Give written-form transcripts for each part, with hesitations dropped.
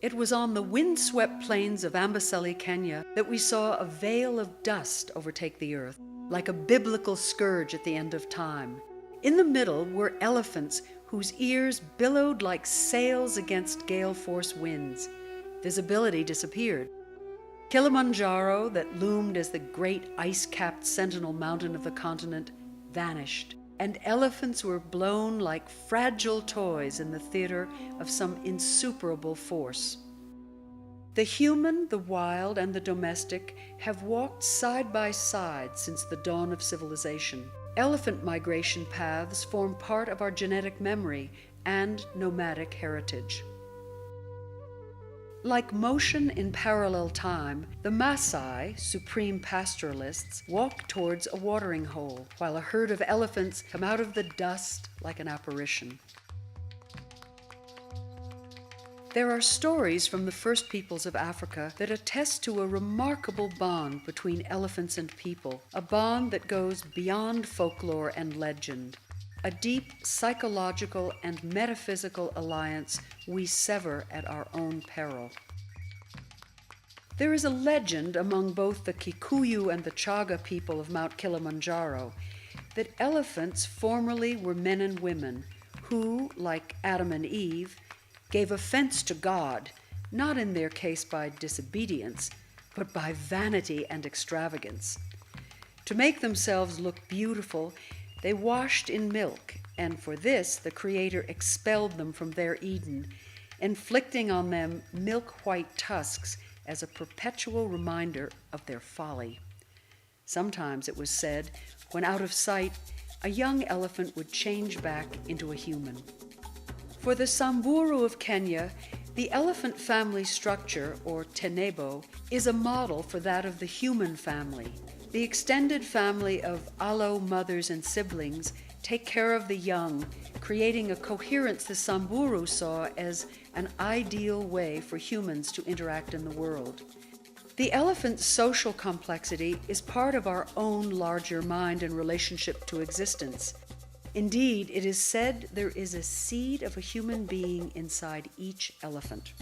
It was on the wind-swept plains of Amboseli, Kenya, that we saw a veil of dust overtake the earth, like a biblical scourge at the end of time. In the middle were elephants whose ears billowed like sails against gale-force winds. Visibility disappeared. Kilimanjaro, that loomed as the great ice-capped sentinel mountain of the continent, vanished, and elephants were blown like fragile toys in the theater of some insuperable force. The human, the wild, and the domestic have walked side by side since the dawn of civilization. Elephant migration paths form part of our genetic memory and nomadic heritage. Like motion in parallel time, the Maasai, supreme pastoralists, walk towards a watering hole, while a herd of elephants come out of the dust like an apparition. There are stories from the first peoples of Africa that attest to a remarkable bond between elephants and people, a bond that goes beyond folklore and legend. A deep psychological and metaphysical alliance we sever at our own peril. There is a legend among both the Kikuyu and the Chaga people of Mount Kilimanjaro that elephants formerly were men and women who, like Adam and Eve, gave offense to God, not in their case by disobedience, but by vanity and extravagance. To make themselves look beautiful, they washed in milk, and for this the Creator expelled them from their Eden, inflicting on them milk-white tusks as a perpetual reminder of their folly. Sometimes, it was said, when out of sight, a young elephant would change back into a human. For the Samburu of Kenya, the elephant family structure, or tenebo, is a model for that of the human family. The extended family of alo mothers and siblings take care of the young, creating a coherence the Samburu saw as an ideal way for humans to interact in the world. The elephant's social complexity is part of our own larger mind and relationship to existence. Indeed, it is said there is a seed of a human being inside each elephant.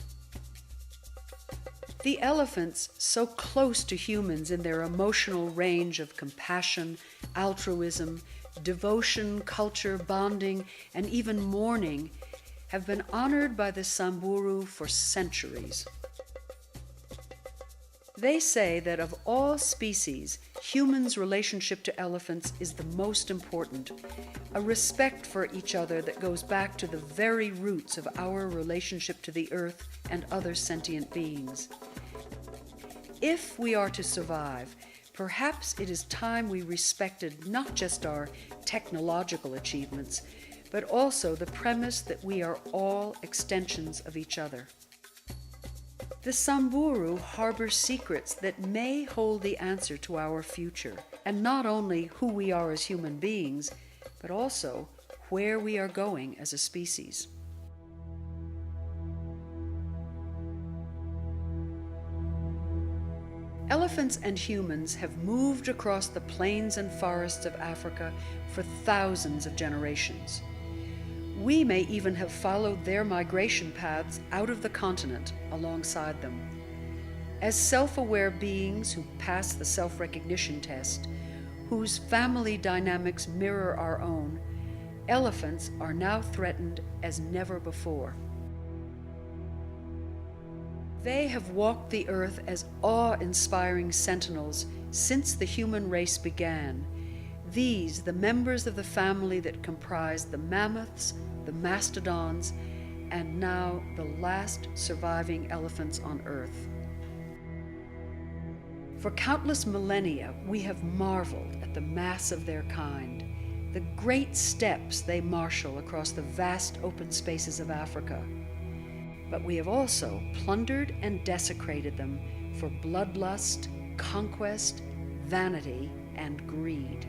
The elephants, so close to humans in their emotional range of compassion, altruism, devotion, culture, bonding, and even mourning, have been honored by the Samburu for centuries. They say that of all species, humans' relationship to elephants is the most important, a respect for each other that goes back to the very roots of our relationship to the earth and other sentient beings. If we are to survive, perhaps it is time we respected not just our technological achievements, but also the premise that we are all extensions of each other. The Samburu harbor secrets that may hold the answer to our future, and not only who we are as human beings, but also where we are going as a species. Elephants and humans have moved across the plains and forests of Africa for thousands of generations. We may even have followed their migration paths out of the continent alongside them. As self-aware beings who pass the self-recognition test, whose family dynamics mirror our own, elephants are now threatened as never before. They have walked the earth as awe-inspiring sentinels since the human race began. These, the members of the family that comprise the mammoths, the mastodons, and now the last surviving elephants on Earth. For countless millennia, we have marveled at the mass of their kind, the great steps they marshal across the vast open spaces of Africa. But we have also plundered and desecrated them for bloodlust, conquest, vanity, and greed.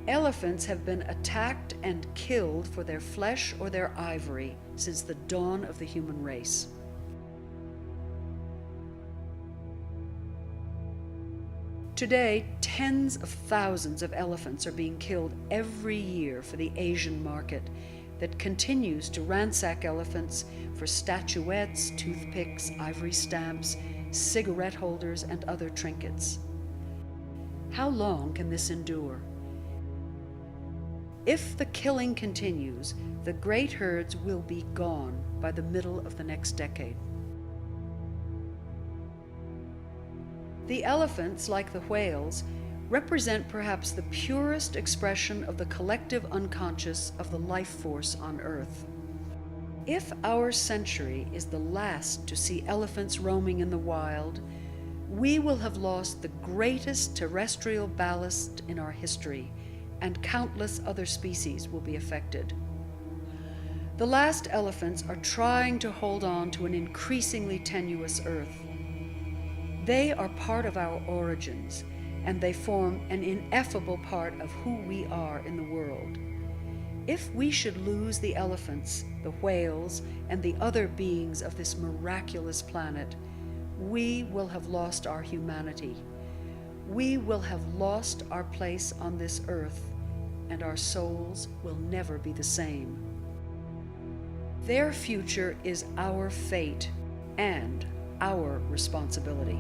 Elephants have been attacked and killed for their flesh or their ivory since the dawn of the human race. Today, tens of thousands of elephants are being killed every year for the Asian market, that continues to ransack elephants for statuettes, toothpicks, ivory stamps, cigarette holders, and other trinkets. How long can this endure? If the killing continues, the great herds will be gone by the middle of the next decade. The elephants, like the whales, represent perhaps the purest expression of the collective unconscious of the life force on Earth. If our century is the last to see elephants roaming in the wild, we will have lost the greatest terrestrial ballast in our history, and countless other species will be affected. The last elephants are trying to hold on to an increasingly tenuous Earth. They are part of our origins, and they form an ineffable part of who we are in the world. If we should lose the elephants, the whales, and the other beings of this miraculous planet, we will have lost our humanity. We will have lost our place on this earth, and our souls will never be the same. Their future is our fate and our responsibility.